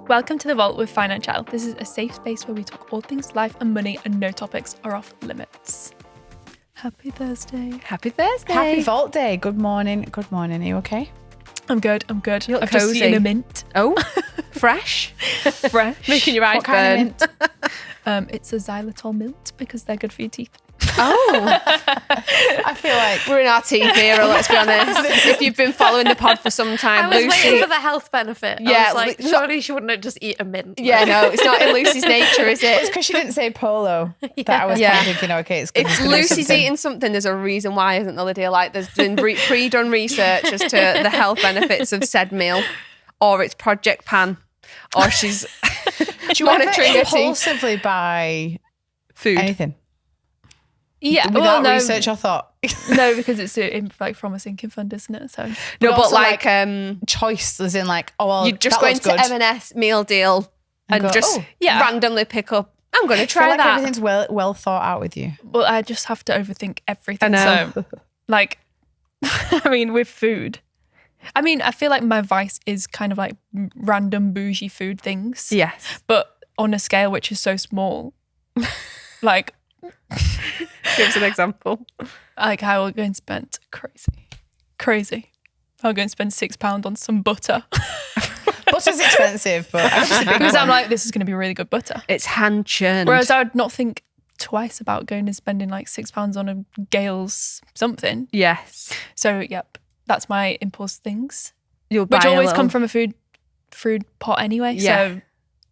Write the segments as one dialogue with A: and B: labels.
A: Welcome to The Vault with Financielle. This is a safe space where we talk all things life and money and no topics are off limits. Happy Thursday.
B: Happy Thursday.
C: Happy Vault Day. Good morning. Good morning. Are you okay?
A: I'm good.
B: You look
A: I've just
B: cozy.
A: eaten a mint.
B: Oh, fresh.
A: Fresh.
B: Making your eyes
C: What kind
B: burn.
C: of mint?
A: It's a xylitol mint because they're good for your teeth.
B: Oh,
C: I feel like
B: we're in our teeth era, let's be honest. If you've been following the pod for some time,
D: I was waiting
B: Lucy.
D: for the health benefit.
B: Yeah,
D: I was like,
B: look-
D: surely she wouldn't just eat a mint.
B: Yeah, no, it's not in Lucy's nature, is
C: it's
B: it?
C: because she didn't say polo that I was
B: Yeah.
C: kind of thinking, okay, it's good.
B: If Lucy's eating something, there's a reason why, isn't there, Lydia? Like, there's been pre-done research as to the health benefits of said meal, or it's Project Pan, or she's monitoring her teeth.
C: impulsively buy
B: Food.
C: anything
A: Yeah,
C: without research or thought.
A: No, because it's like from a sinking fund, isn't it? So
B: No, but
C: also,
B: like,
C: Choice as in like, oh, well,
B: you just
C: that
B: go
C: looks
B: into
C: good.
B: M&S meal deal and
C: go,
B: just
C: oh,
A: yeah.
B: randomly pick up, I'm going to
C: I
B: try
C: feel like
B: that.
C: everything's well thought out with you.
A: well, I just have to overthink everything.
B: I know.
A: So, like, I mean, with food, I feel like my vice is kind of like random bougie food things.
B: Yes.
A: But on a scale which is so small, like
B: Give us an example.
A: I will go and spend crazy. I'll go and spend £6 on some butter
C: Butter's expensive, but it's a big
A: because I'm
C: one.
A: like, this is going to be really good butter.
B: It's hand churned.
A: Whereas I would not think twice about going and spending like £6 on a Gale's something.
B: Yes.
A: So, yep, that's my impulse things,
B: You'll
A: which
B: buy a
A: always
B: little-
A: come from a food pot anyway.
B: Yeah.
A: So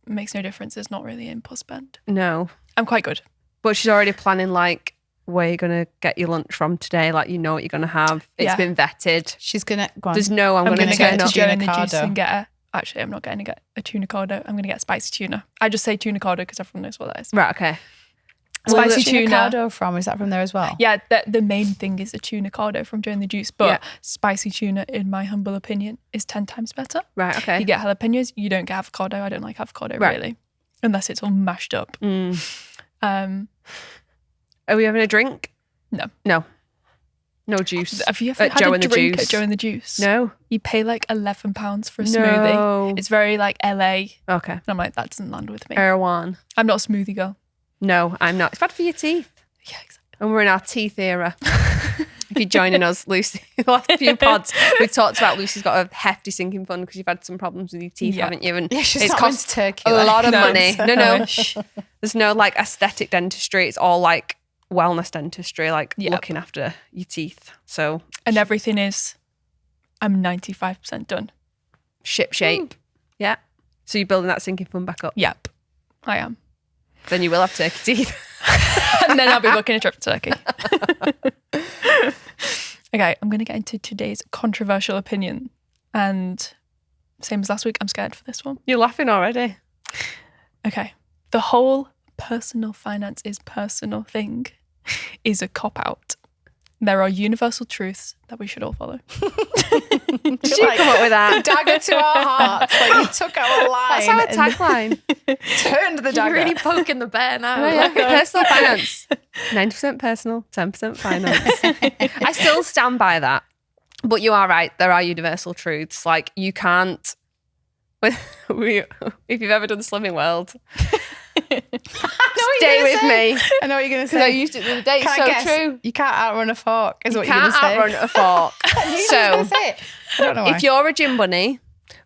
A: it makes no difference. It's not really an impulse spend.
B: No.
A: I'm quite good.
B: But she's already planning like where you're going to get your lunch from today. Like, you know what you're going to have. It's
A: Yeah.
B: been vetted.
C: She's gonna go on.
B: There's no, I'm going
A: going
B: to
A: to get
B: turn
A: to
B: up.
A: Joe in the
C: Tuna
A: juice
C: cardo.
A: and get actually, I'm not going to get a tuna cardo. I'm going to get spicy tuna. I just say tuna cardo because everyone knows what that is.
B: Right, okay.
A: Spicy
C: Where's
A: tuna.
C: cardo from? Is that from there as well?
A: Yeah, the main thing is a tuna cardo from Joe in the juice, but
B: Yeah.
A: spicy tuna, in my humble opinion, is 10 times better.
B: Right, okay.
A: You get jalapenos, you don't get avocado. I don't like avocado
B: Right.
A: really, unless it's all mashed up.
B: Are we having a drink?
A: No.
B: No juice.
A: Have you ever
B: At
A: had
B: Joe
A: a
B: in the
A: drink
B: Juice.
A: at Joe in the Juice?
B: No.
A: You pay like £11 for a
B: No.
A: smoothie. It's very like LA.
B: Okay.
A: And I'm like, that doesn't land with me.
B: Erewhon.
A: I'm not a smoothie girl.
B: No, I'm not. It's bad for your teeth.
A: Yeah, exactly.
B: And we're in our teeth era. If you're joining us, Lucy, the last few pods, we've talked about Lucy's got a hefty sinking fund because you've had some problems with your teeth,
A: Yeah.
B: haven't you? And
C: Yeah, she's
B: it's
C: not
B: cost
C: into turkey.
B: a lot of
A: No,
B: money.
A: so-
B: No.
A: Shh.
B: There's no like aesthetic dentistry. It's all like wellness dentistry, like
A: Yep.
B: looking after your teeth. So
A: And everything is, I'm 95% done.
B: ship shape. Yeah. So you're building that sinking fund back up.
A: Yep, I am.
B: Then you will have turkey teeth.
A: And then I'll be booking a trip to Turkey. Okay, I'm going to get into today's controversial opinion. And same as last week, I'm scared for this one.
B: You're laughing already.
A: Okay, the whole personal finance is personal thing is a cop-out. There are universal truths that we should all follow.
B: Did you come up with that?
C: Dagger to our hearts. Like you took our line.
B: That's our
C: and
B: tagline.
C: turned the
D: You're
C: dagger.
D: really poking the bear now.
B: Oh, yeah. Personal finance. 90% personal, 10% finance. I still stand by that. But you are right. There are universal truths. Like you can't, if you've ever done Slimming World, stay with me.
C: I know what you're going to
B: Because I
C: say.
B: used it the other day. It's
C: Can I
B: so
C: guess?
B: true.
C: You can't outrun a fork, is
B: You
C: what you're going
B: can't
C: to say.
B: outrun a fork. So
C: say it. I don't know why.
B: if you're a gym bunny,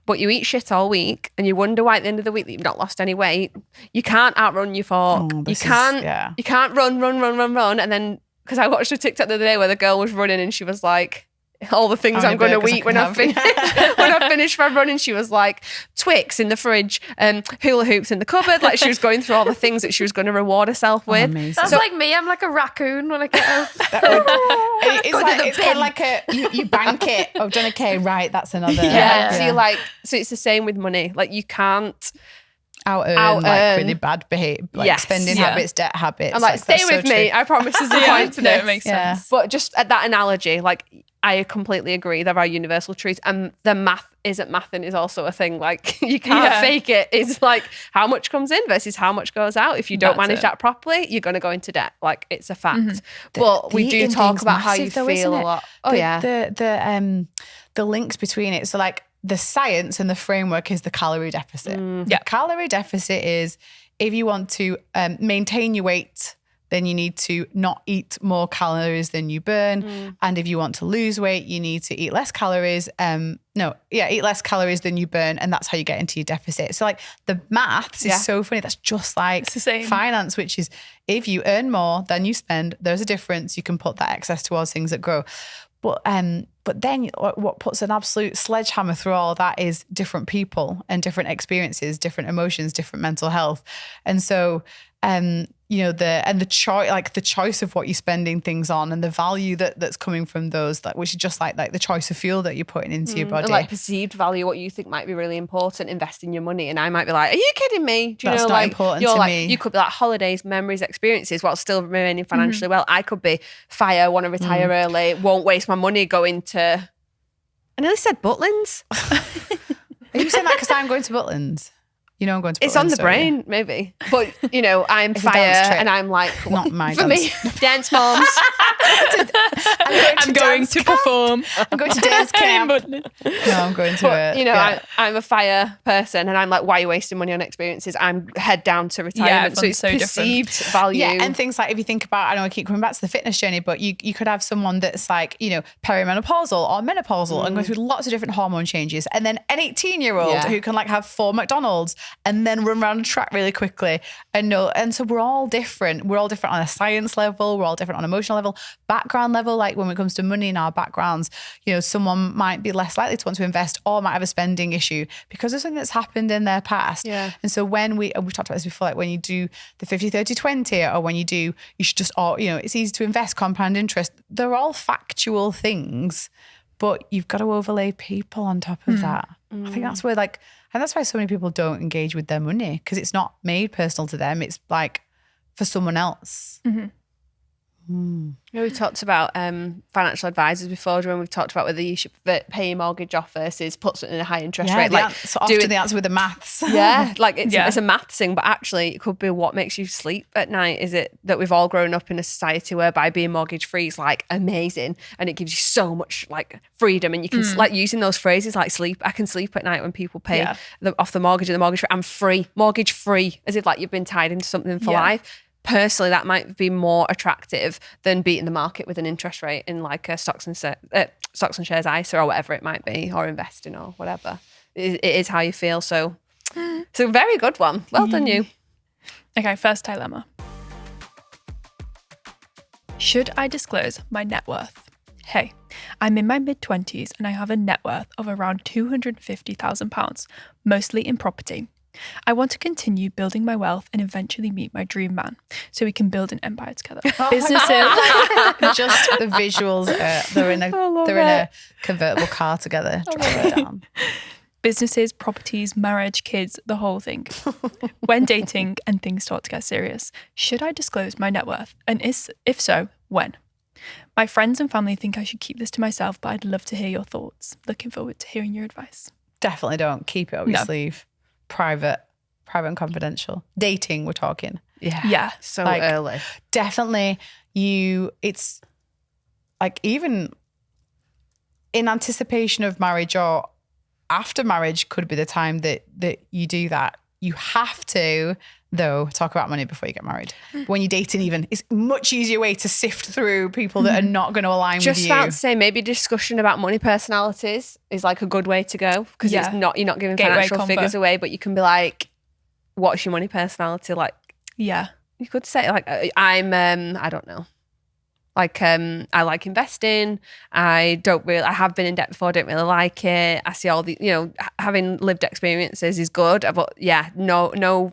B: but you eat shit all week and you wonder why at the end of the week that you've not lost any weight, you can't outrun your fork. You
C: this is-
B: can't.
C: yeah.
B: You can't run, and then because I watched a TikTok the other day where the girl was running and she was like, all the things
C: How
B: I'm
C: many
B: going to
C: burgers I
B: eat when
C: can
B: I
C: have.
B: finish when I finish my running. She was like Twix in the fridge, hula hoops in the cupboard. Like she was going through all the things that she was going to reward herself with.
C: amazing.
D: That's like me. I'm like a raccoon when I get home.
C: It's,
D: Go to
C: like,
D: the
C: it's kind
D: bin.
C: of like you bank it. Oh, done okay, right, that's another.
B: Yeah. So you're like, so it's the same with money. Like you can't.
C: out-earn,
B: out-earn.
C: like really bad behavior, like
B: Yes.
C: spending
A: Yeah.
C: habits, debt habits.
B: I'm like, stay
C: that's
B: with
C: so
B: me.
C: true.
B: I promise is the point to
A: no,
B: this.
A: it makes
C: Yeah.
A: sense.
B: But just at that analogy, like I completely agree. There are universal truths, and the math isn't mathing is also a thing. Like you can't
A: Yeah.
B: fake it. It's like how much comes in versus how much goes out. If you don't
A: That's
B: manage
A: it.
B: that properly, you're going to go into debt. Like it's a fact.
A: Mhm.
B: But we
C: The
B: do
C: eating
B: talk
C: thing's
B: about how you
C: massive though,
B: feel
C: isn't
B: a
C: it?
B: lot. Oh
C: the,
B: yeah.
C: The links between it. So like the science and the framework is the calorie deficit.
A: Yeah.
C: The calorie deficit is if you want to maintain your weight, then you need to not eat more calories than you burn. And if you want to lose weight, you need to eat less calories. Eat less calories than you burn. And that's how you get into your deficit. So like the maths is so funny. That's just like
A: It's the same.
C: finance, which is if you earn more than you spend, there's a difference. You can put that excess towards things that grow. But then what puts an absolute sledgehammer through all that is different people and different experiences, different emotions, different mental health. And so, the choice of what you're spending things on and the value that's coming from those, which is just like the choice of fuel that you're putting into your body.
B: And like perceived value, what you think might be really important, investing your money. And I might be like, are you kidding me? Do you
C: That's
B: know,
C: not
B: like
C: important
B: you're
C: to
B: like,
C: me.
B: you could be like holidays, memories, experiences while still remaining financially well. I could be fire, want to retire early, won't waste my money going to, I nearly said Butlins.
C: Are you saying that because I'm going to Butlins? You know I'm going to Butlins.
B: It's on the
C: don't you?
B: brain, maybe. But, I'm
C: It's a
B: fire
C: dance trip.
B: and I'm like,
C: Not my
B: for me, dance moms.
A: I'm going to perform.
C: I'm going to dance camp.
A: But-
C: No, I'm going to
B: But,
C: yeah.
B: I'm a fire person and I'm like, why are you wasting money on experiences? I'm head down to retirement. So
A: everyone's
B: it's
A: so different.
B: perceived value.
C: Yeah, and things like if you think about, I know I keep coming back to the fitness journey, but you could have someone that's like, perimenopausal or menopausal and going through lots of different hormone changes. And then an 18-year-old
B: Yeah.
C: who can like have 4 McDonald's and then run around a track really quickly. And so we're all different. We're all different on a science level. We're all different on an emotional level, background level. Like when it comes to money in our backgrounds, someone might be less likely to want to invest or might have a spending issue because of something that's happened in their past.
B: Yeah.
C: And so when we've talked about this before, like when you do the 50-30-20 or when you should just, it's easy to invest, compound interest. They're all factual things, but you've got to overlay people on top of that. I think that's where and that's why so many people don't engage with their money because it's not made personal to them. It's like for someone else.
B: We talked about financial advisors before, when we've talked about whether you should pay your mortgage off versus put something in a high interest rate.
C: Often the answer with the maths.
B: Yeah, like it's a math thing, but actually it could be what makes you sleep at night. Is it that we've all grown up in a society whereby being mortgage free is like amazing and it gives you so much like freedom and you can like using those phrases like sleep. I can sleep at night when people pay off the mortgage and the mortgage free. I'm free, mortgage free, as if like you've been tied into something for life. Personally, that might be more attractive than beating the market with an interest rate in like a stocks and shares ISA or whatever it might be, or investing or whatever. It is how you feel. So it's a very good one. Well done, you.
A: Okay, first dilemma. Should I disclose my net worth? Hey, I'm in my mid-20s and I have a net worth of around £250,000, mostly in property. I want to continue building my wealth and eventually meet my dream man so we can build an empire together. Businesses.
C: Just the visuals. They're in a convertible car together. Driving down.
A: Businesses, properties, marriage, kids, the whole thing. When dating and things start to get serious, should I disclose my net worth? And if so, when? My friends and family think I should keep this to myself, but I'd love to hear your thoughts. Looking forward to hearing your advice.
C: Definitely don't keep it up your sleeve. Private and confidential. Dating, we're talking.
A: Yeah.
B: So early.
C: Definitely it's like even in anticipation of marriage or after marriage could be the time that you do that. You have to, though, talk about money before you get married. When you're dating even, it's a much easier way to sift through people that are not going to align with you.
B: Just about to say, maybe discussion about money personalities is like a good way to go because you're not giving
A: Gateway
B: financial
A: combo.
B: figures away, but you can be like, what's your money personality? Like,
A: Yeah.
B: you could say like, I'm, I don't know. Like, I like investing. I have been in debt before. I don't really like it. I see all the, having lived experiences is good, but no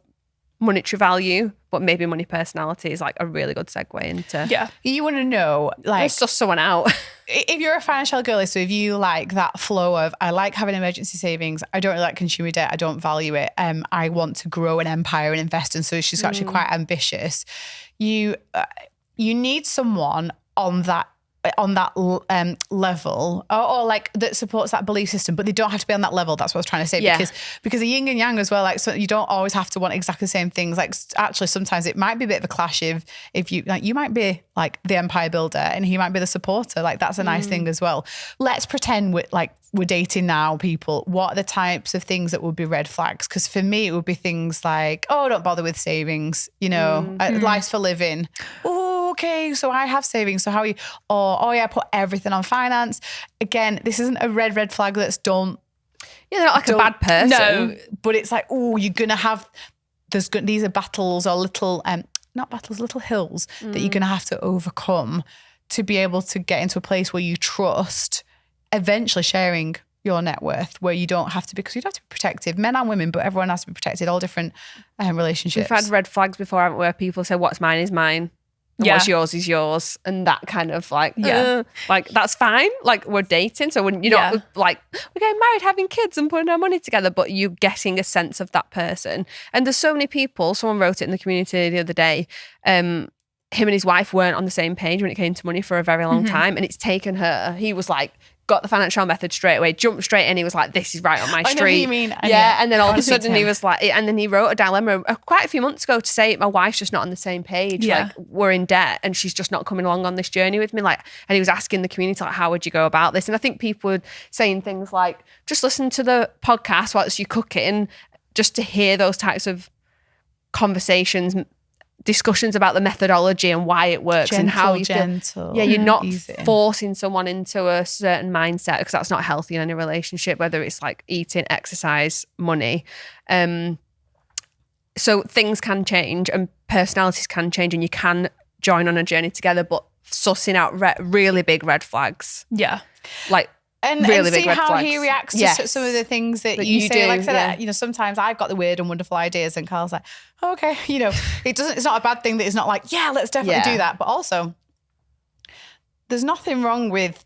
B: monetary value, but maybe money personality is like a really good segue into.
A: Yeah.
C: You want to know, like,
B: Let's suss someone out.
C: if you're a financial girly, so if you like that flow of, I like having emergency savings, I don't really like consumer debt, I don't value it, I want to grow an empire and invest in, so she's actually quite ambitious. You need someone on that on that level, or like that supports that belief system, but they don't have to be on that level. That's what I was trying to say.
B: Yeah.
C: Because the yin and yang as well, like, so you don't always have to want exactly the same things. Like, actually sometimes it might be a bit of a clash if you, like, you might be like the empire builder and he might be the supporter. Like, that's a nice thing as well. Let's pretend we're dating now, people. What are the types of things that would be red flags? Because for me, it would be things like, oh, don't bother with savings, life's for living. Oh, okay, so I have savings, so how are you? Or, oh yeah, put everything on finance. Again, this isn't a red flag. That's don't.
B: Yeah, they're not like a bad person.
C: No, but it's like, oh, you're going to have, these are battles or little, not battles, little hills that you're going to have to overcome to be able to get into a place where you trust eventually sharing your net worth, where you don't have to, because you'd have to be protective, men and women, but everyone has to be protected, all different relationships.
B: We've had red flags before, haven't we, where people say, what's mine is mine. And what's yours is yours. And that kind of like, like, that's fine. Like, we're dating. So when you're not like, we're getting married, having kids and putting our money together, but you're getting a sense of that person. And there's so many people, someone wrote it in the community the other day, him and his wife weren't on the same page when it came to money for a very long time. And it's taken her, he was like, got the financial method straight away, jumped straight in. He was like, this is right on my street.
C: I know what you mean.
B: And then all of a sudden he was like, and then he wrote a dilemma quite a few months ago to say, my wife's just not on the same page. Like, we're in debt and she's just not coming along on this journey with me. Like, and he was asking the community, like, how would you go about this? And I think people were saying things like, just listen to the podcast whilst you're cooking, just to hear those types of conversations, discussions about the methodology and why it works and how you feel. Yeah, you're not forcing someone into a certain mindset, because that's not healthy in any relationship, whether it's like eating, exercise, money. So things can change and personalities can change and you can join on a journey together, but sussing out really big red flags.
A: Yeah.
B: Like,
C: and
B: really
C: see
B: big red
C: how
B: flags.
C: he reacts to some of the things that you say.
B: do,
C: Like I said, sometimes I've got the weird and wonderful ideas, and Carl's like, oh, okay, it's not a bad thing that it's not like, yeah, let's definitely do that. But also, there's nothing wrong with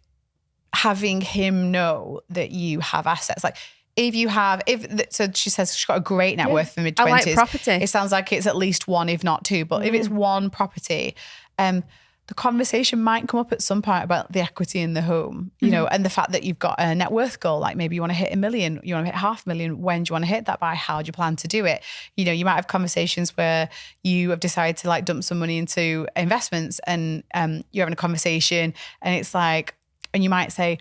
C: having him know that you have assets. Like, so she says she's got a great net worth for mid-20s.
B: I like property.
C: It sounds like it's at least one, if not two. But if it's one property, the conversation might come up at some point about the equity in the home, and the fact that you've got a net worth goal. Like, maybe you want to hit $1 million, you want to hit $500,000. When do you want to hit that by? How do you plan to do it? You might have conversations where you have decided to like dump some money into investments, and you're having a conversation, and it's like, and you might say,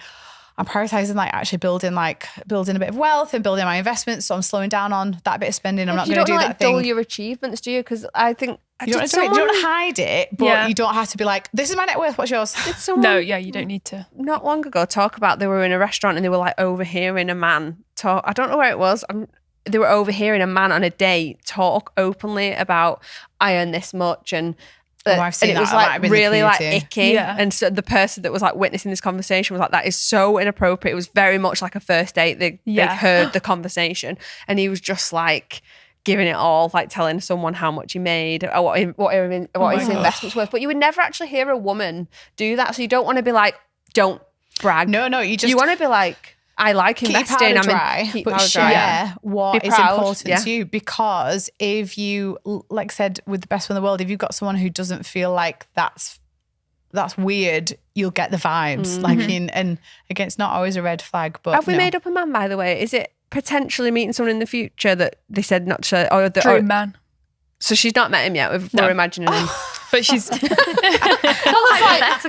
C: I'm prioritizing like actually building a bit of wealth and building my investments. So I'm slowing down on that bit of spending. I'm not going to do that thing.
B: You don't dull your achievements, do you? Because I think
C: you don't want to hide it, but you don't have to be like, this is my net worth, what's yours?
A: You don't need to.
B: Not long ago, talk about they were in a restaurant and they were like overhearing a man talk. I don't know where it was. They were overhearing a man on a date talk openly about, I earn this much, and
C: I've seen
B: and it was like really like icky. And so the person that was like witnessing this conversation was like, that is so inappropriate. It was very much like a first date. They heard the conversation, and he was just like giving it all, like telling someone how much he made or what his investments worth. But you would never actually hear a woman do that. So you don't want to be like, don't brag.
C: No, you want
B: to be like, I like investing.
C: But share what is important to you. Because if you, like I said, with the best one in the world, if you've got someone who doesn't feel like that's weird, you'll get the vibes. And again, it's not always a red flag. But
B: have we made up a man, by the way? Is it potentially meeting someone in the future that they said not to, or the
A: dream man?
B: So she's not met him yet. We're imagining him.
A: But she's
B: like,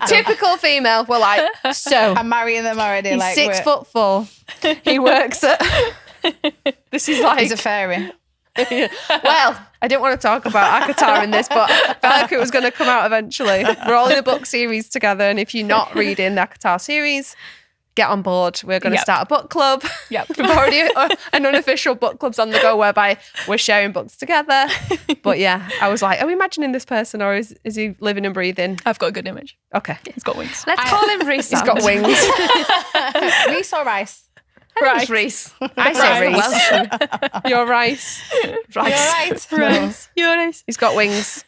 B: typical female. We're like, so
C: I'm marrying them already.
B: He's
C: like
B: 6'4". He works at. This is like
C: he's a fairy.
B: Well, I didn't want to talk about Akatar in this, but I felt like it was going to come out eventually. We're all in a book series together, and if you're not reading the Akatar series, get on board. We're going to start a book club. We've already an unofficial book club's on the go whereby we're sharing books together. But yeah, I was like, are we imagining this person, or is he living and breathing?
A: I've got a good image.
B: Okay.
A: He's got wings.
D: Let's call him Reese.
B: He's got wings.
C: Reese or Rice?
B: Right. Reese. I say Reese. You're Rice. Rice. You're Rice. He's got wings.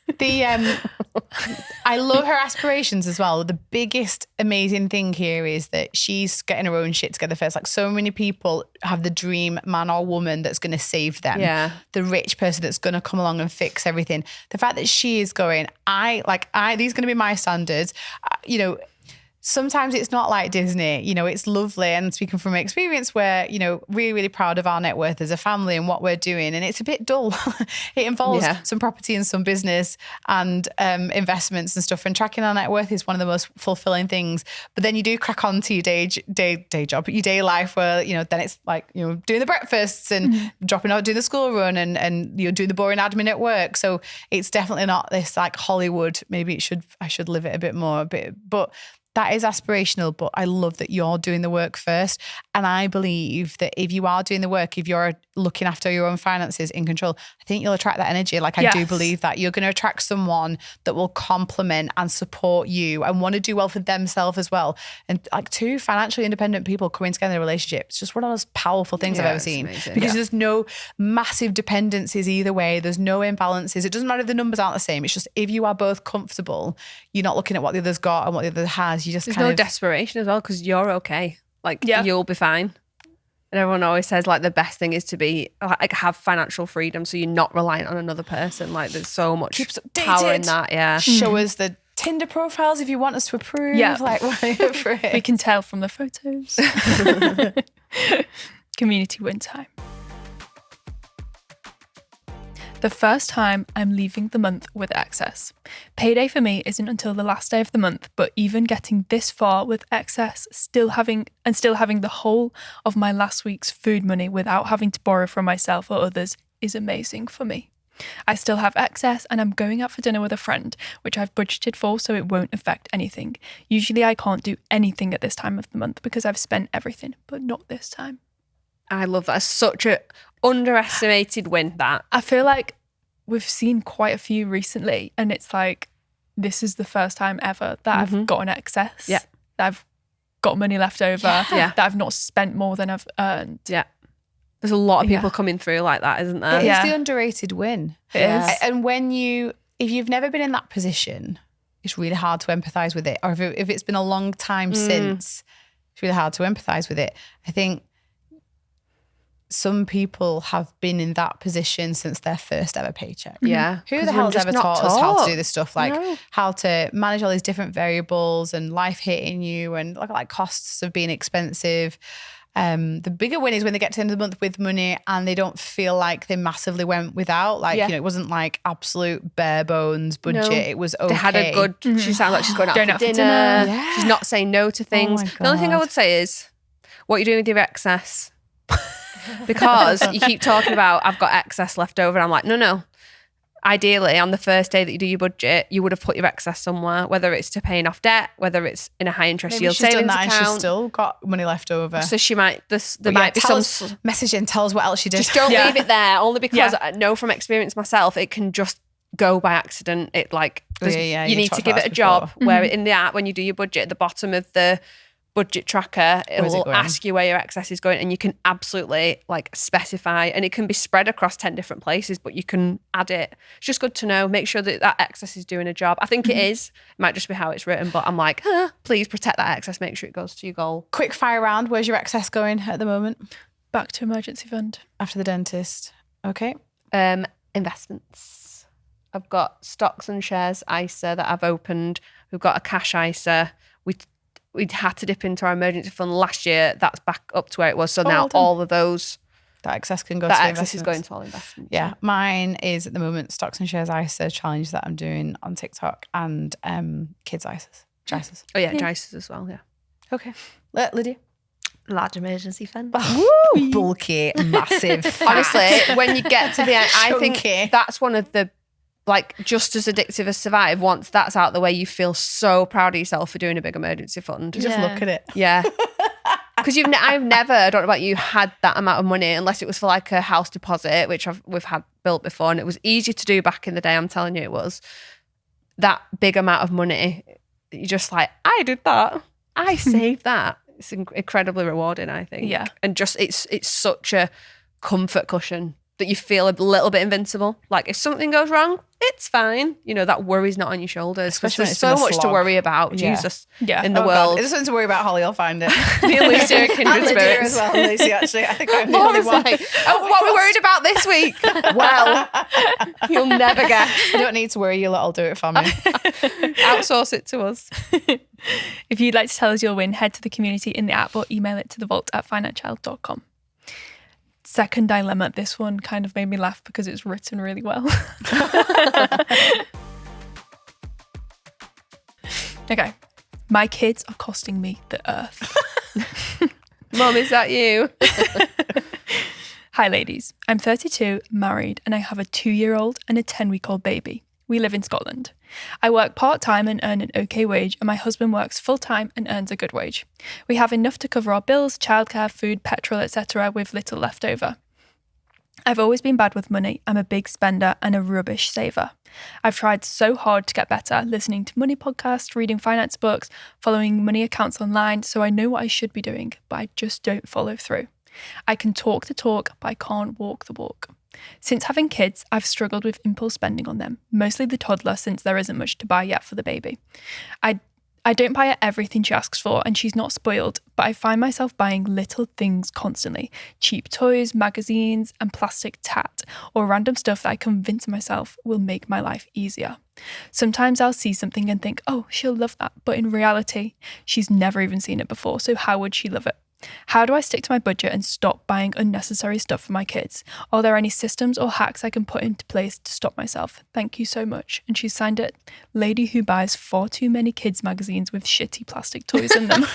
C: I love her aspirations as well. The biggest amazing thing here is that she's getting her own shit together first. Like, so many people have the dream man or woman that's going to save them.
B: Yeah.
C: The rich person that's going to come along and fix everything. The fact that she is going, these are going to be my standards. sometimes it's not like Disney, it's lovely. And speaking from experience where, really, really proud of our net worth as a family and what we're doing. And it's a bit dull. It involves some property and some business and investments and stuff. And tracking our net worth is one of the most fulfilling things. But then you do crack on to your day job, your day life where, then it's like, doing the breakfasts and dropping out, doing the school run and you're doing the boring admin at work. So it's definitely not this like Hollywood. Maybe I should live it a bit more, but that is aspirational, but I love that you're doing the work first. And I believe that if you are doing the work, if you're looking after your own finances in control, I think you'll attract that energy. Like I do believe that you're going to attract someone that will complement and support you and want to do well for themselves as well. And like two financially independent people coming together in a relationship, it's just one of those powerful things I've ever seen.
B: Amazing.
C: Because there's no massive dependencies either way. There's no imbalances. It doesn't matter if the numbers aren't the same. It's just if you are both comfortable, you're not looking at what the other's got and what the other has. You just
B: There's
C: kind
B: no
C: of
B: desperation as well because you're okay. Like you'll be fine. And everyone always says like the best thing is to be like have financial freedom so you're not reliant on another person. Like there's so much power in that. Yeah.
C: Show us the Tinder profiles if you want us to approve.
A: Yeah.
C: Like whatever for it.
A: We can tell from the photos. Community win time. The first time I'm leaving the month with excess. Payday for me isn't until the last day of the month, but even getting this far with excess, still having the whole of my last week's food money without having to borrow from myself or others is amazing for me. I still have excess and I'm going out for dinner with a friend, which I've budgeted for so it won't affect anything. Usually I can't do anything at this time of the month because I've spent everything, but not this time.
B: I love that. It's such a underestimated win, that.
A: I feel like we've seen quite a few recently and it's like, this is the first time ever that I've got an excess.
B: Yeah.
A: That I've got money left over.
B: Yeah.
A: That I've not spent more than I've earned.
B: Yeah. There's a lot of people coming through like that, isn't there?
C: It's the underrated win.
A: It is.
C: And if you've never been in that position, it's really hard to empathise with it. Or if it's been a long time since, it's really hard to empathise with it. I think some people have been in that position since their first ever paycheck.
B: Yeah.
C: Who the hell's ever taught us how to do this stuff? Like how to manage all these different variables and life hitting you and like costs of being expensive. The bigger win is when they get to the end of the month with money and they don't feel like they massively went without. Like, it wasn't like absolute bare bones budget.
B: No.
C: It was okay.
B: They had a good, she sounds like she's going out for dinner.
C: Yeah.
B: She's not saying no to things.
C: my
B: The only thing I
C: God.
B: would say is what you're doing with your excess. Because you keep talking about, I've got excess left over. And I'm like, no. Ideally, on the first day that you do your budget, you would have put your excess somewhere, whether it's to paying off debt, whether it's in a high interest
C: Maybe
B: yield
C: she's done
B: savings
C: that and she's
B: account.
C: still got money left over.
B: So she might, there
C: But
B: might be
C: tell
B: some...
C: us, message and tell us what else she did.
B: Just don't leave it there, only because I know from experience myself, it can just go by accident. It like, you need to
C: talked
B: give
C: about
B: it a
C: this
B: job
C: before.
B: where in the app, when you do your budget, at the bottom of the budget tracker, it
C: Where's it
B: will
C: going?
B: ask you where your excess is going and you can absolutely like specify, and it can be spread across 10 different places, but you can add it. It's just good to know, make sure that excess is doing a job. I think it is. It might just be how it's written, but I'm like, please protect that excess, make sure it goes to your goal.
C: Quick fire round. Where's your excess going at the moment?
A: Back to emergency fund.
C: After the dentist. Okay.
B: Investments. I've got stocks and shares ISA that I've opened. We've got a cash ISA. We'd had to dip into our emergency fund last year. That's back up to where it was. So now
C: well done.
B: all of those,
C: That excess can go
B: that
C: to
B: excess is
C: investments.
B: going to all investments.
C: Yeah, mine is at the moment stocks and shares ISA challenge that I'm doing on TikTok and kids ISAs.
B: Oh yeah, JISAs as well, yeah.
C: Okay. Lydia?
D: Large emergency fund.
C: Woo! Bulky, massive. fat.
B: Honestly, when you get to the end, I
C: Chunky.
B: think that's one of the, like, just as addictive as Survive. Once that's out the way, you feel so proud of yourself for doing a big emergency fund.
C: Just look at it.
B: Yeah. Because I've never, I don't know about you, had that amount of money unless it was for like a house deposit, which we've had built before, and it was easy to do back in the day. I'm telling you, it was that big amount of money. You're just like, I did that. I saved that. It's incredibly rewarding, I think.
A: Yeah.
B: And just it's such a comfort cushion that you feel a little bit invincible. Like if something goes wrong, it's fine. You know, that worry's not on your shoulders.
C: Especially when
B: There's
C: it's
B: so
C: been a
B: much to
C: slog.
B: worry about.
C: Yeah.
B: Jesus,
A: Yeah.
B: in the
C: Oh,
B: world.
C: God. If there's something to worry about, Holly, you'll find it.
B: Me and Lucy are kindred
C: And Lydia
B: spirits.
C: as well, Lucy, actually. I think I'm the only
B: Laura's
C: one.
B: like, oh, what are we worried about this week? Well, you'll never guess.
C: I don't need to worry, you lot, I'll do it for me.
B: Outsource it to us.
A: If you'd like to tell us your win, head to the community in the app or email it to thevault@financielle.com. Second dilemma. This one kind of made me laugh because it's written really well. Okay. My kids are costing me the earth.
B: Mum, is that you?
A: Hi, ladies. I'm 32, married, and I have a 2-year-old and a 10-week-old baby. We live in Scotland. I work part-time and earn an okay wage, and my husband works full-time and earns a good wage. We have enough to cover our bills, childcare, food, petrol, etc., with little left over. I've always been bad with money. I'm a big spender and a rubbish saver. I've tried so hard to get better, listening to money podcasts, reading finance books, following money accounts online, so I know what I should be doing, but I just don't follow through. I can talk the talk, but I can't walk the walk. Since having kids, I've struggled with impulse spending on them, mostly the toddler since there isn't much to buy yet for the baby. I don't buy her everything she asks for, and she's not spoiled, but I find myself buying little things constantly. Cheap toys, magazines, and plastic tat, or random stuff that I convince myself will make my life easier. Sometimes I'll see something and think, oh, she'll love that, but in reality, she's never even seen it before, so how would she love it? How do I stick to my budget and stop buying unnecessary stuff for my kids? Are there any systems or hacks I can put into place to stop myself? Thank you so much. And she signed it, Lady who buys far too many kids magazines with shitty plastic toys in them.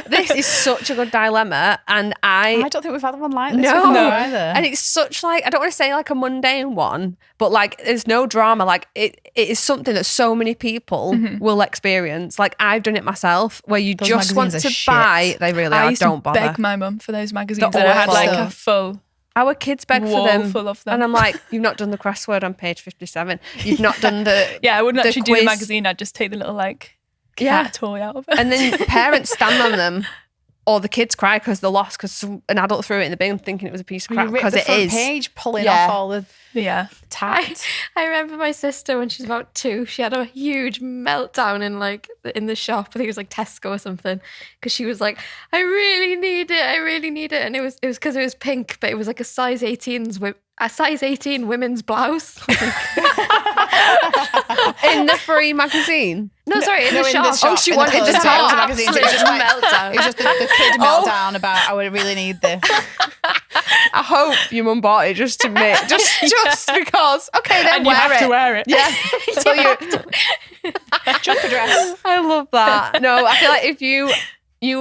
B: This is such a good dilemma, and
C: I don't think we've had one like this
B: No.
C: before either.
B: And it's such like, I don't want to say like a mundane one, but like there's no drama. Like it is something that so many people will experience. Like I've done it myself, where you
C: Those
B: just want
C: magazines
B: to
C: are shit.
B: buy. They really
A: I
B: are.
A: used
B: Don't
A: to
B: bother.
A: beg my mum for those magazines,
B: They're
A: and I had like
B: awful.
A: a full
B: Our kids beg for
A: wall
B: them.
A: full of them.
B: And I'm like, you've not done the crossword on page 57. You've not done the
A: Yeah, I wouldn't
B: the
A: actually do the
B: quiz.
A: magazine. I'd just take the little like
B: Yeah.
A: cat toy out of it.
B: And then parents stand on them, or the kids cry because they're lost because an adult threw it in the bin thinking it was a piece of
C: You
B: crap
C: rip
B: because
C: the
B: it
C: front
B: is.
C: page, pulling
B: Yeah.
C: off all the
A: Yeah.
C: tat.
D: I remember my sister when she's about 2, she had a huge meltdown in the shop. I think it was like Tesco or something, because she was like, I really need it, and it was because it was pink, but it was like a size 18 women's blouse.
B: In the free magazine.
D: No, sorry, in the
C: in
D: shop.
C: the shop.
B: Oh, she
C: in the
B: wanted
C: clothes
B: the
C: section
B: top.
C: of magazines. It was just like
D: Meltdown.
C: It was just the kid meltdown about I would really need this.
B: I hope your mum bought it just to make, just because. Okay, then
A: And you
B: wear
A: have
B: it.
A: to wear it.
B: Yeah. So you,
C: Jumper dress.
B: I love that. No, I feel like if you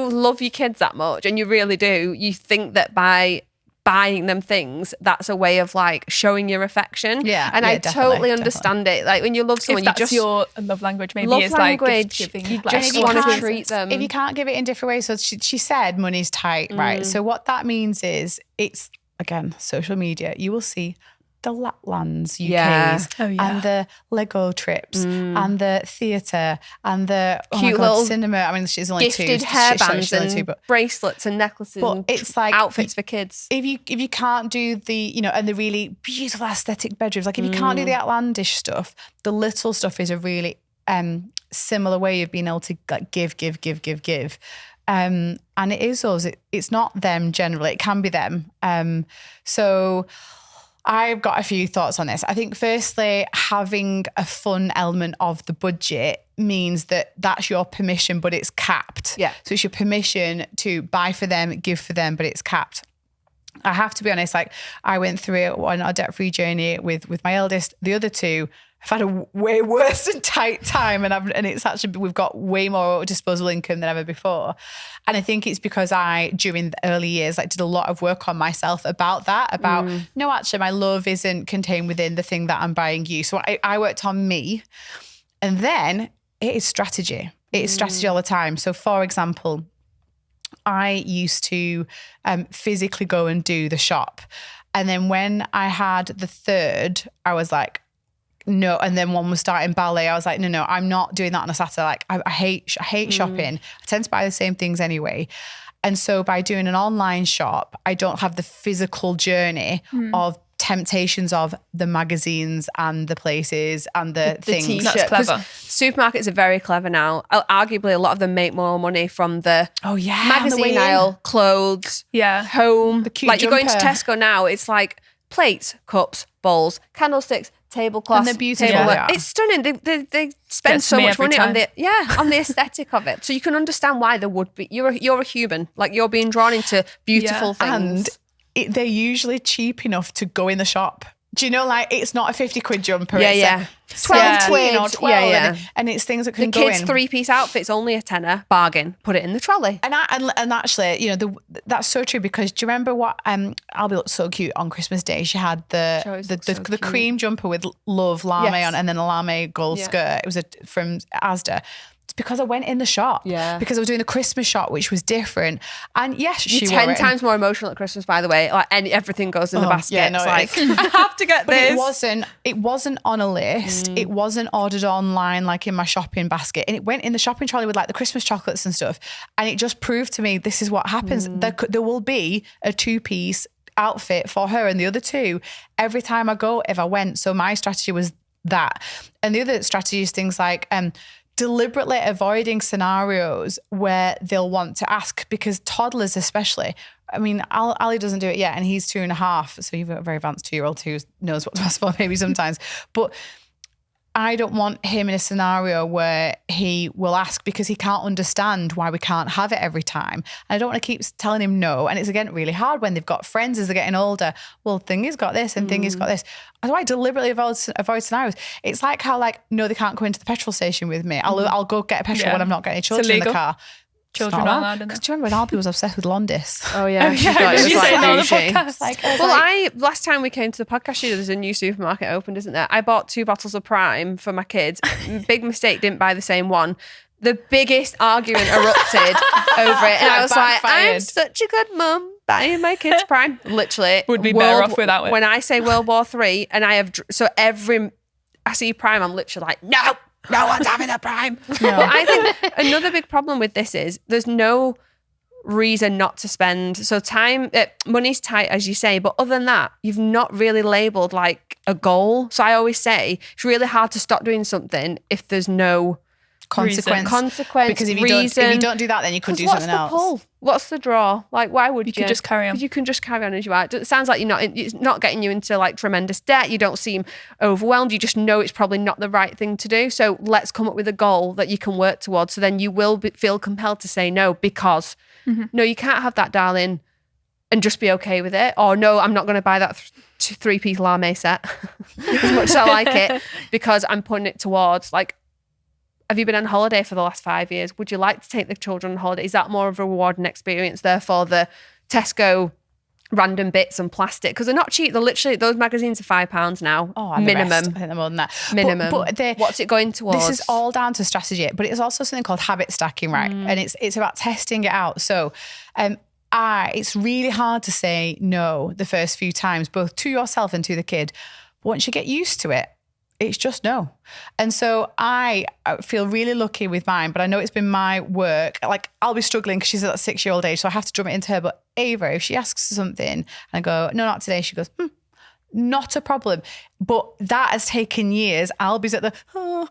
B: love your kids that much, and you really do, you think that by buying them things, that's a way of like showing your affection.
C: Yeah,
B: and
C: yeah,
B: I
C: definitely,
B: totally understand it. Like when you love someone,
A: If that's
B: you just
A: your love language, maybe
B: love
A: it's like
B: language.
A: gift giving.
B: You
A: like,
B: just
C: you
B: want to
C: can't-
B: treat them.
C: If you can't give it in different ways, so she said money's tight, right? So what that means is it's, again, social media. You will see the Laplands UKs
B: Yeah.
A: Oh, yeah.
C: and the Lego trips and the theatre and the
B: Cute little
C: cinema. I mean, she's only
B: gifted
C: two.
B: hairbands
C: She's only
B: and
C: two, but
B: bracelets and necklaces
C: But
B: and
C: it's like
B: outfits for kids.
C: if you can't do the, and the really beautiful aesthetic bedrooms, like if you can't do the outlandish stuff, the little stuff is a really similar way of being able to like give. And it is us. It's not them generally. It can be them. So I've got a few thoughts on this. I think firstly, having a fun element of the budget means that that's your permission, but it's capped.
B: Yeah.
C: So it's your permission to buy for them, give for them, but it's capped. I have to be honest, like I went through it on our debt-free journey with my eldest. The other two have had a way worse and tight time, and it's actually, we've got way more disposable income than ever before. And I think it's because I, during the early years, like did a lot of work on myself about that, no, actually my love isn't contained within the thing that I'm buying you. So I worked on me, and then it is strategy. It is strategy all the time. So for example, I used to physically go and do the shop. And then when I had the third, I was like, no. And then one was starting ballet. I was like, no, I'm not doing that on a Saturday. Like I hate shopping. I tend to buy the same things anyway. And so by doing an online shop, I don't have the physical journey of temptations of the magazines and the places and the things.
B: T-shirt.
A: That's clever.
B: 'Cause supermarkets are very clever now. Arguably, a lot of them make more money from the magazine aisle, clothes, home.
C: The cute
B: like you go into
C: jumper.
B: Tesco now, it's like plates, cups, bowls, candlesticks, tablecloths.
C: And they're beautiful.
B: tableware. It's stunning. They spend
A: Gets
B: so
A: me
B: much
A: every
B: money
A: time.
B: on the aesthetic of it. So you can understand why there would be. You're a human. Like you're being drawn into beautiful things.
C: And they're usually cheap enough to go in the shop. Do you know, like, it's not a 50 quid jumper.
B: Yeah,
C: it's
B: yeah.
C: 12
B: quid.
C: or 12.
B: Yeah.
C: And it's things that
B: The
C: can go
B: kids'
C: in.
B: 3-piece outfit's only a tenner. Bargain. Put it in the trolley.
C: And actually, you know, that's so true, because do you remember what Albie looked so cute on Christmas Day? She had the cream jumper with love lame on, and then a lame gold skirt. It was from Asda. It's because I went in the shop.
B: Yeah.
C: Because I was doing the Christmas shop, which was different. And yes, she
B: You're
C: wore
B: 10
C: it.
B: times more emotional at Christmas, by the way. Like, everything goes in the basket.
C: yeah, no,
B: it's
C: it
B: like, I have to get
C: But
B: this.
C: it wasn't on a list. It wasn't ordered online, like in my shopping basket. And it went in the shopping trolley with like the Christmas chocolates and stuff. And it just proved to me, this is what happens. There will be a 2-piece outfit for her and the other 2 every time I go, if I went. So my strategy was that. And the other strategy is things like, deliberately avoiding scenarios where they'll want to ask, because toddlers especially, I mean, Ali doesn't do it yet and he's 2.5, so you've got a very advanced 2-year-old who knows what to ask for maybe sometimes, but I don't want him in a scenario where he will ask because he can't understand why we can't have it every time. And I don't want to keep telling him no. And it's, again, really hard when they've got friends as they're getting older. Well, Thingy's got this and Thingy's got this. So I deliberately avoid scenarios. It's like how, like, no, they can't go into the petrol station with me. I'll go get a petrol when I'm not getting any children in the car.
A: Children aren't allowed in there.
C: Because do you remember when Albie was obsessed with Londis?
B: Oh, yeah.
A: You say it on the podcast.
B: Last time we came to the podcast studio, there's a new supermarket opened, isn't there? I bought 2 bottles of Prime for my kids. Big mistake, didn't buy the same one. The biggest argument erupted over it. And I was like, I'm such a good mum buying my kids Prime. Literally.
A: Would be better off without it.
B: When I say World War III, and I see Prime, I'm literally like, no one's having a Prime. No. But I think another big problem with this is there's no reason not to spend. So money's tight, as you say, but other than that, you've not really labelled like a goal. So I always say it's really hard to stop doing something if there's no
C: consequence. Because if you don't do that, then you could do something else.
B: What's the pull? What's the draw? Like, why would you?
A: You could just carry on.
B: You can just carry on as you are. It sounds like it's not getting you into like tremendous debt. You don't seem overwhelmed. You just know it's probably not the right thing to do. So let's come up with a goal that you can work towards. So then you will feel compelled to say no, because no, you can't have that, darling, and just be okay with it. Or no, I'm not going to buy that 3-piece lame set as much as I like it, because I'm putting it towards, like, have you been on holiday for the last 5 years? Would you like to take the children on holiday? Is that more of a rewarding experience? Therefore, the Tesco random bits and plastic, because they're not cheap. They're literally, those magazines are £5 now.
C: Oh,
B: minimum.
C: I think they're more than that.
B: Minimum.
C: But
B: what's it going towards?
C: This is all down to strategy, but it's also something called habit stacking, right? And it's about testing it out. So it's really hard to say no the first few times, both to yourself and to the kid. But once you get used to it, it's just no. And so I feel really lucky with mine, but I know it's been my work. Like, I'll be struggling because she's at that 6-year-old age, so I have to drum it into her. But Ava, if she asks something and I go, no, not today, she goes, not a problem. But that has taken years. Albie's at the, and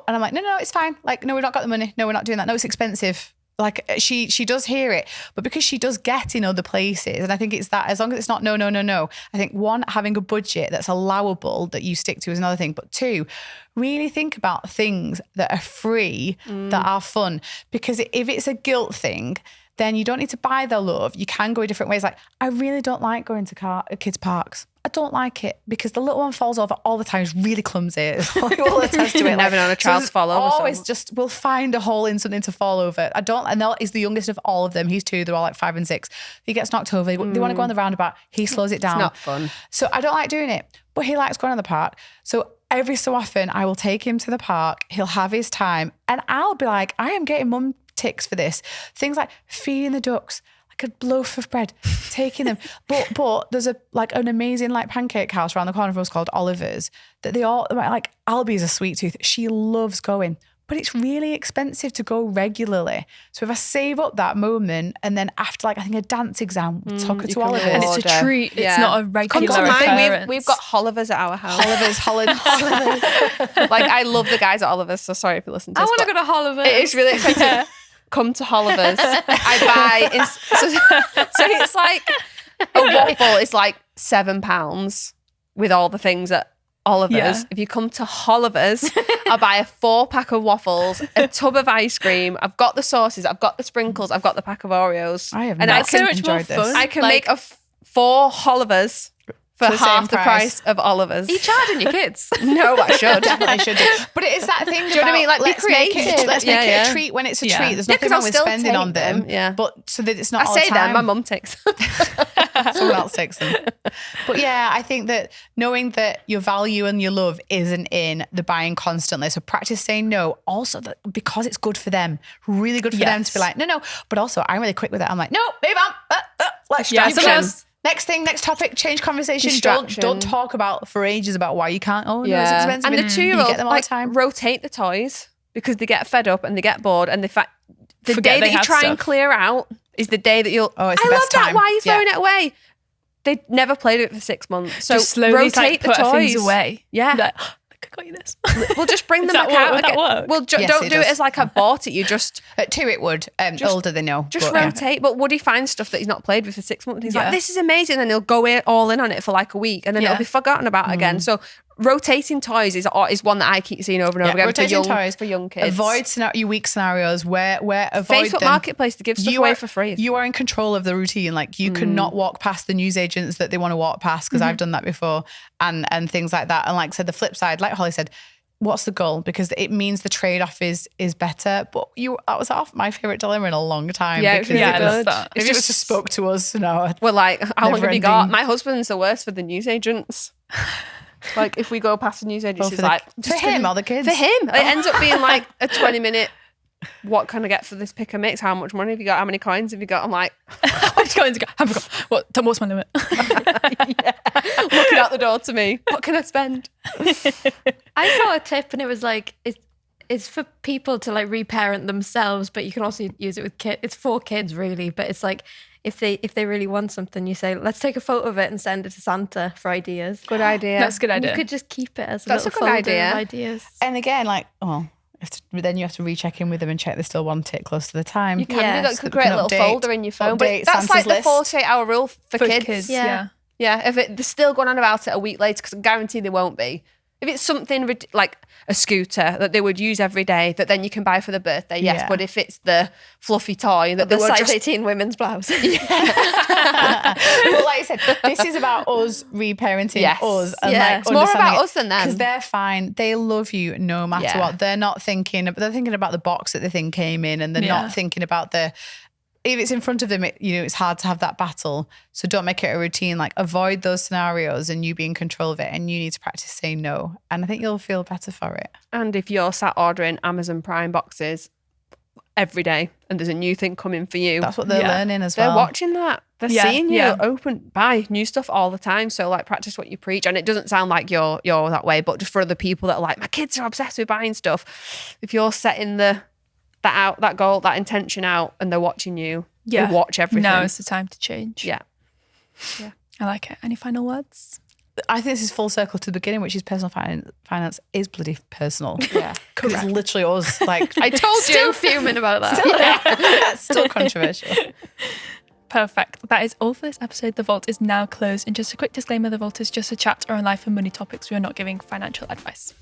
C: I'm like, no, it's fine. Like, no, we've not got the money. No, we're not doing that. No, it's expensive. Like, she does hear it, but because she does get in other places, and I think it's that, as long as it's not no. I think, 1, having a budget that's allowable that you stick to is another thing, but 2, really think about things that are free, that are fun. Because if it's a guilt thing, then you don't need to buy their love. You can go in different ways. Like, I really don't like going to kids' parks. I don't like it because the little one falls over all the time. It's really clumsy. We'll attest to it.
B: Never known a child's fall over.
C: Always we'll find a hole in something to fall over. And Noel is the youngest of all of them. He's 2. They're all like 5 and 6. He gets knocked over. They want to go on the roundabout. He slows it down.
B: It's not fun.
C: So I don't like doing it, but he likes going on the park. So every so often I will take him to the park. He'll have his time and I'll be like, I am getting mum ticks for this. Things like feeding the ducks, like a loaf of bread, taking them. But there's an amazing like pancake house around the corner from us called Oliver's that they all, like, Albie's a sweet tooth. She loves going, but it's really expensive to go regularly. So if I save up that moment and then after like I think a dance exam, we'll talk
B: you
C: to
B: can
C: Oliver's.
A: And it's a
B: order.
A: treat. It's
B: Yeah.
A: not a
B: Come
A: regular
B: to mine.
A: occurrence.
B: We've got Oliver's at our house.
C: Oliver's holidays.
B: Like, I love the guys at Oliver's, so sorry if you listen to
D: I
B: this.
D: want to
B: but
D: go to Oliver's.
B: It is really expensive. Come to Oliver's. I buy. So it's like a waffle is like £7 with all the things at Oliver's.
A: Yeah.
B: If you come to Oliver's, I'll buy a 4-pack of waffles, a tub of ice cream. I've got the sauces, I've got the sprinkles, I've got the pack of Oreos.
C: I have
B: and
C: not
B: I can
C: enjoyed this.
A: fun.
B: I can
D: Like-
B: make 4 Olivers for
C: For the same
B: half the
C: price.
B: price of Oliver's.
D: Are you charging your kids?
B: No, I should.
C: Definitely should do. But it is that thing.
B: you know what I mean? Like, be
C: let's make
B: creative.
C: Let's
B: Yeah,
C: make it
B: yeah.
C: a treat when it's a
A: Yeah.
C: treat. There's
B: Yeah,
C: nothing
B: 'cause
C: wrong
B: I'll
C: with
B: still
C: spending
B: take
C: on them.
B: them, yeah.
C: But so that it's not
B: I
C: all
B: say
C: the time.
B: them, my mum takes them.
C: Someone else takes them. But yeah, I think that knowing that your value and your love isn't in the buying constantly. So practice saying no. Also, that because it's good for them, really good for them to be like, no. But also, I'm really quick with it. I'm like, no, move on. Let's
A: Yeah,
C: someone
A: sure.
C: else. Next thing, next topic, change conversation.
B: Distraction.
C: Don't talk about for ages about why you can't. Oh, no, it's expensive.
B: And the
C: you
B: 2-year-old,
C: get them all
B: like,
C: the time.
B: rotate the toys because they get fed up and they get bored. And the
A: Forget
B: day
A: they
B: that you
A: have
B: try and
A: stuff.
B: clear out is the day that you'll.
C: Oh, it's the
B: I love
C: best
B: that.
C: time.
B: Why are you
C: Yeah.
B: throwing it away? They never played with it for 6 months. So
A: Just slowly
B: rotate
A: like,
B: the
A: put
B: toys
A: things away.
B: Yeah.
A: Like, look, I got you this.
B: We'll just bring them
A: Is that
B: back out
A: would that
B: again.
A: work?
B: Well,
C: Yes,
B: don't
C: it
B: do it
C: does.
B: as like I bought it. You just
C: At 2, it would. Older, they know.
B: Just
C: but, yeah.
B: rotate. But Woody finds stuff that he's not played with for 6 months. And he's
A: Yeah.
B: like, this is amazing. And he'll go all in on it for like a week and then
A: Yeah.
B: it'll be forgotten about again. So rotating toys is one that I keep seeing over and over again
C: rotating
B: for young kids.
C: Avoid your weak scenarios where avoid
B: Facebook
C: them.
B: Marketplace to give stuff away for free.
C: You are in control of the routine. Like you cannot walk past the newsagents that they want to walk past because I've done that before and things like that. And like I said, the flip side, like Holly said, what's the goal? Because it means the trade-off is better. But that was half my favourite dilemma in a long time.
B: Yeah, it
C: because
B: was
A: Yeah, I
B: really
A: love
B: good.
A: that.
C: if it was just spoke to us, no.
B: We're like, how long have you got?
C: Never-ending.
B: My husband's the worst for the newsagents. Like if we go past the newsagents, he's
C: for
B: like,
C: for him or the kids.
B: For him. It ends up being like a 20-minute, what can I get for this pick and mix? How much money have you got? How many coins have you got? I'm like,
A: I'm just going to go. I forgot. What's my limit?
B: looking out the door to me. What can I spend?
D: I saw a tip and it was like it's for people to like reparent themselves, but you can also use it with kids. It's for kids really, but it's like if they really want something, you say, let's take a photo of it and send it to Santa for ideas.
B: Good idea.
A: That's a good
D: And
A: idea.
D: you could just keep it as a
B: That's
D: little
B: a good
D: folder
B: idea.
D: of ideas.
C: And again, like, then you have to recheck in with them and check they still want it close to the time.
B: You can
D: Yeah.
B: do that.
C: So
B: Could
C: we
B: create
C: can
B: a little
C: update-
B: folder in your phone. But
C: update
B: that's
C: Santa's
B: like the
C: list.
B: 48-hour rule for kids.
A: Yeah.
B: Yeah, if they're still going on about it a week later, because I guarantee they won't be. If it's something like a scooter that they would use every day, that then you can buy for the birthday, yes.
C: Yeah.
B: But if it's the fluffy toy that
D: The
B: they were
D: size
B: just
D: 18 women's blouse.
C: Well, like I said, this is about us reparenting
B: Yes.
C: us. And
D: Yeah.
C: like
B: It's more about us than them.
C: Because they're fine. They love you no matter
B: Yeah.
C: what. They're not thinking, they're thinking about the box that the thing came in and they're
A: Yeah.
C: not thinking about if it's in front of them, it's hard to have that battle. So don't make it a routine. Like avoid those scenarios and you be in control of it and you need to practice saying no. And I think you'll feel better for it.
B: And if you're sat ordering Amazon Prime boxes every day and there's a new thing coming for you,
C: That's what they're learning as
B: they're
C: well.
B: watching that. They're
A: Yeah,
B: seeing you
A: yeah.
B: buy new stuff all the time. So like practice what you preach. And it doesn't sound like you're that way, but just for other people that are like, my kids are obsessed with buying stuff. If you're setting that goal, that intention out and they're watching you, they watch everything.
A: Now is the time to change.
B: Yeah.
A: I like it. Any final words?
C: I think this is full circle to the beginning, which is personal finance is bloody personal.
B: Yeah.
C: Because it's literally us. Like,
B: I told you.
D: Still fuming about that.
C: that's still controversial.
A: Perfect. That is all for this episode. The Vault is now closed. And just a quick disclaimer, The Vault is just a chat around life and money topics. We are not giving financial advice.